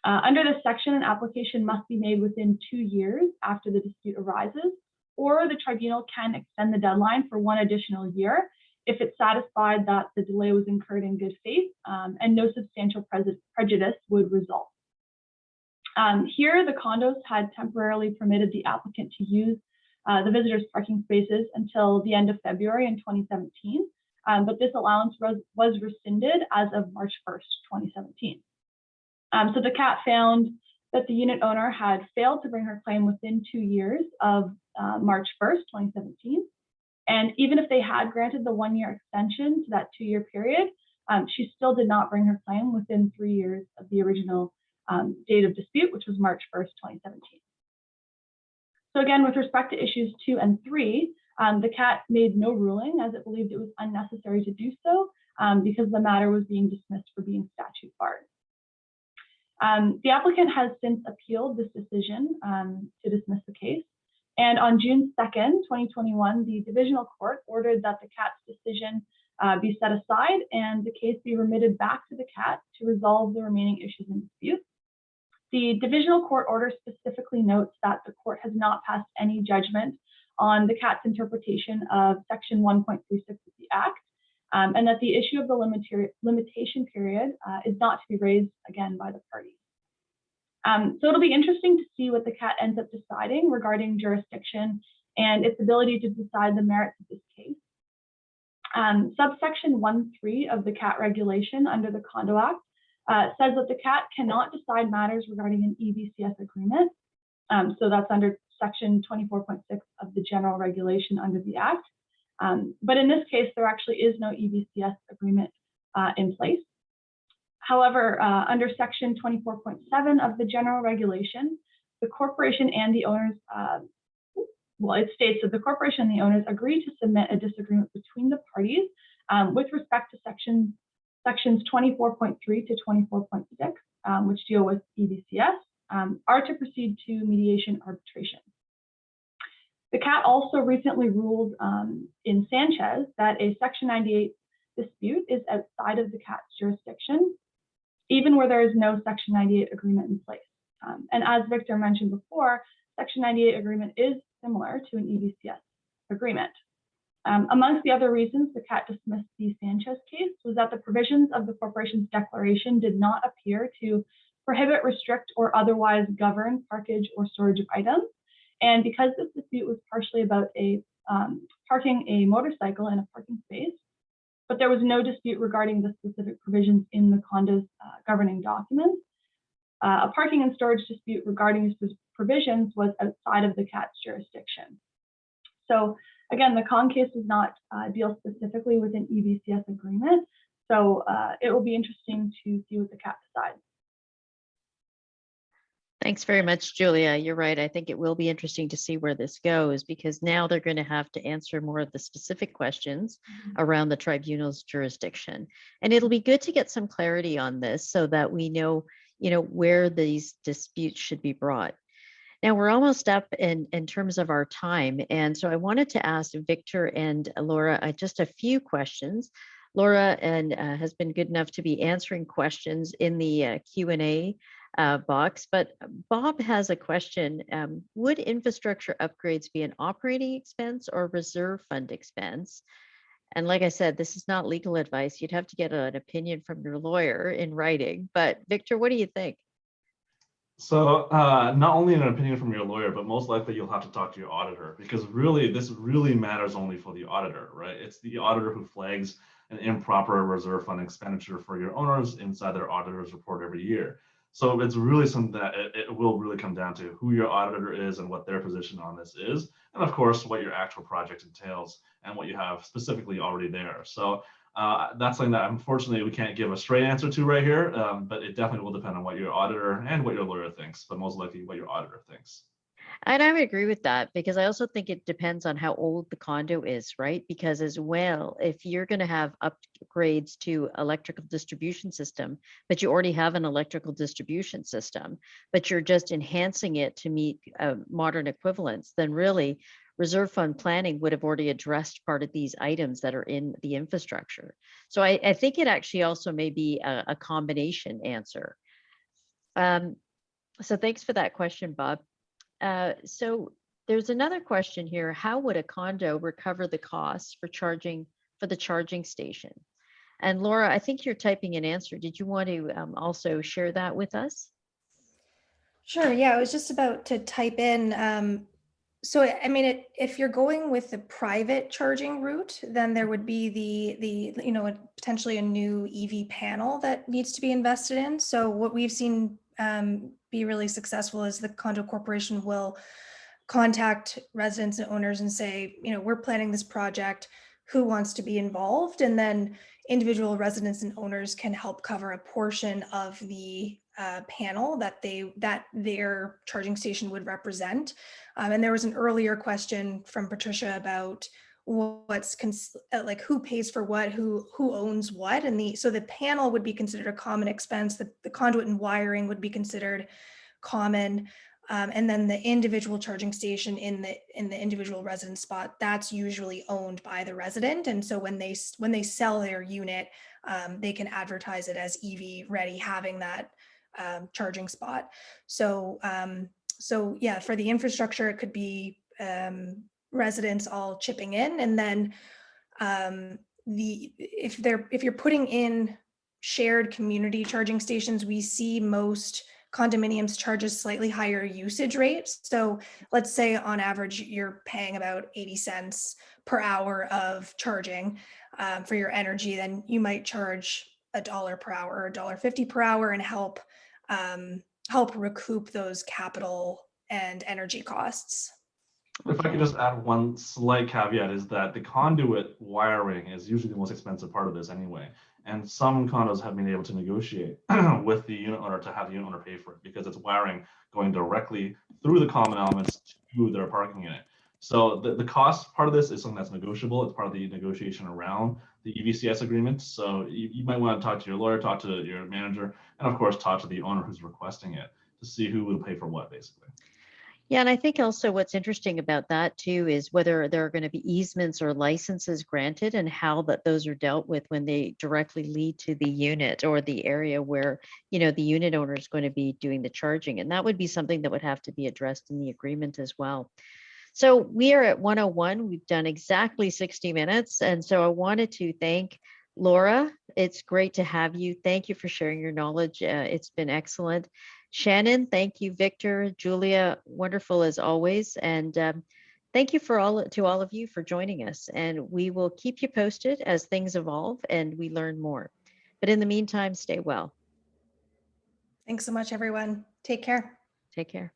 S5: Under this section, an application must be made within 2 years after the dispute arises, or the tribunal can extend the deadline for 1 additional year if it's satisfied that the delay was incurred in good faith and no substantial prejudice would result. Here, the condos had temporarily permitted the applicant to use the visitors' parking spaces until the end of February in 2017, but this allowance was rescinded as of March 1st, 2017. So the CAT found that the unit owner had failed to bring her claim within 2 years of March 1st, 2017. And even if they had granted the 1-year extension to that 2-year period, she still did not bring her claim within 3 years of the original date of dispute, which was March 1st, 2017. So again, with respect to issues 2 and 3, the CAT made no ruling as it believed it was unnecessary to do so because the matter was being dismissed for being statute barred. The applicant has since appealed this decision to dismiss the case. And on June 2nd, 2021, the divisional court ordered that the CAT's decision be set aside and the case be remitted back to the CAT to resolve the remaining issues in dispute. The divisional court order specifically notes that the court has not passed any judgment on the CAT's interpretation of section 1.36 of the Act, and that the issue of the limitation period is not to be raised again by the parties. So it'll be interesting to see what the CAT ends up deciding regarding jurisdiction and its ability to decide the merits of this case. Subsection 1.3 of the CAT regulation under the Condo Act says that the CAT cannot decide matters regarding an EVCS agreement. So that's under section 24.6 of the general regulation under the Act. But in this case, there actually is no EVCS agreement in place. However, under section 24.7 of the general regulation, the corporation and the owners, well, it states that the corporation and the owners agree to submit a disagreement between the parties with respect to sections 24.3 to 24.6, which deal with EVCS, are to proceed to mediation arbitration. The CAT also recently ruled in Sanchez that a Section 98 dispute is outside of the CAT's jurisdiction, even where there is no Section 98 agreement in place. And as Victor mentioned before, Section 98 agreement is similar to an EVCS agreement. Amongst the other reasons the CAT dismissed the Sanchez case was that the provisions of the corporation's declaration did not appear to prohibit, restrict, or otherwise govern parkage or storage of items. And because this dispute was partially about parking a motorcycle in a parking space, but there was no dispute regarding the specific provisions in the condo's governing documents, a parking and storage dispute regarding these provisions was outside of the CAT's jurisdiction. So again, the Con case does not deal specifically with an EVCS agreement. So it will be interesting to see what the CAT decides.
S1: Thanks very much, Julia. You're right. I think it will be interesting to see where this goes, because now they're going to have to answer more of the specific questions around the tribunal's jurisdiction. And it'll be good to get some clarity on this so that we know, where these disputes should be brought. Now we're almost up in terms of our time. And so I wanted to ask Victor and Laura just a few questions. Laura has been good enough to be answering questions in the Q&A box, but Bob has a question. Would infrastructure upgrades be an operating expense or reserve fund expense? And like I said, this is not legal advice. You'd have to get an opinion from your lawyer in writing. But Victor, what do you think?
S4: So not only an opinion from your lawyer, but most likely you'll have to talk to your auditor, because really this really matters only for the auditor, right? It's the auditor who flags an improper reserve fund expenditure for your owners inside their auditor's report every year. So it's really something that it will really come down to who your auditor is and what their position on this is. And of course, what your actual project entails and what you have specifically already there. So that's something that unfortunately we can't give a straight answer to right here, but it definitely will depend on what your auditor and what your lawyer thinks, but most likely what your auditor thinks.
S1: And I would agree with that, because I also think it depends on how old the condo is, right? Because as well, if you're going to have upgrades to electrical distribution system, but you already have an electrical distribution system, but you're just enhancing it to meet modern equivalents, then really reserve fund planning would have already addressed part of these items that are in the infrastructure. So I think it actually also may be a combination answer. So thanks for that question, Bob. So there's another question here. How would a condo recover the costs for the charging station? And Laura, I think you're typing an answer. Did you want to also share that with us?
S3: Sure. Yeah, I was just about to type in. So, I mean, if you're going with the private charging route, then there would be the potentially a new EV panel that needs to be invested in. So what we've seen be really successful is the condo corporation will contact residents and owners and say, we're planning this project, who wants to be involved? And then individual residents and owners can help cover a portion of the panel that their charging station would represent. And there was an earlier question from Patricia about who pays for what, who owns what, and so the panel would be considered a common expense. The conduit and wiring would be considered common, and then the individual charging station in the individual resident spot, that's usually owned by the resident. And so when they sell their unit, they can advertise it as EV ready, having that charging spot. So yeah, for the infrastructure, it could be residents all chipping in, and then if you're putting in shared community charging stations, we see most condominiums charges slightly higher usage rates. So let's say on average you're paying about 80 cents per hour of charging for your energy, then you might charge $1 per hour or $1.50 per hour and help recoup those capital and energy costs.
S4: If I could just add one slight caveat, is that the conduit wiring is usually the most expensive part of this anyway. And some condos have been able to negotiate with the unit owner to have the unit owner pay for it, because it's wiring going directly through the common elements to their parking unit. So the cost part of this is something that's negotiable. It's part of the negotiation around the EVCS agreements. So you might want to talk to your lawyer, talk to your manager, and of course, talk to the owner who's requesting it to see who will pay for what, basically.
S1: Yeah, and I think also what's interesting about that too is whether there are going to be easements or licenses granted and how those are dealt with when they directly lead to the unit or the area where, the unit owner is going to be doing the charging. And that would be something that would have to be addressed in the agreement as well. So we are at 101. We've done exactly 60 minutes. And so I wanted to thank Laura. It's great to have you. Thank you for sharing your knowledge. It's been excellent. Shannon, thank you. Victor, Julia, wonderful as always. And thank you to all of you for joining us. And we will keep you posted as things evolve and we learn more. But in the meantime, stay well.
S3: Thanks so much, everyone. Take care.
S1: Take care.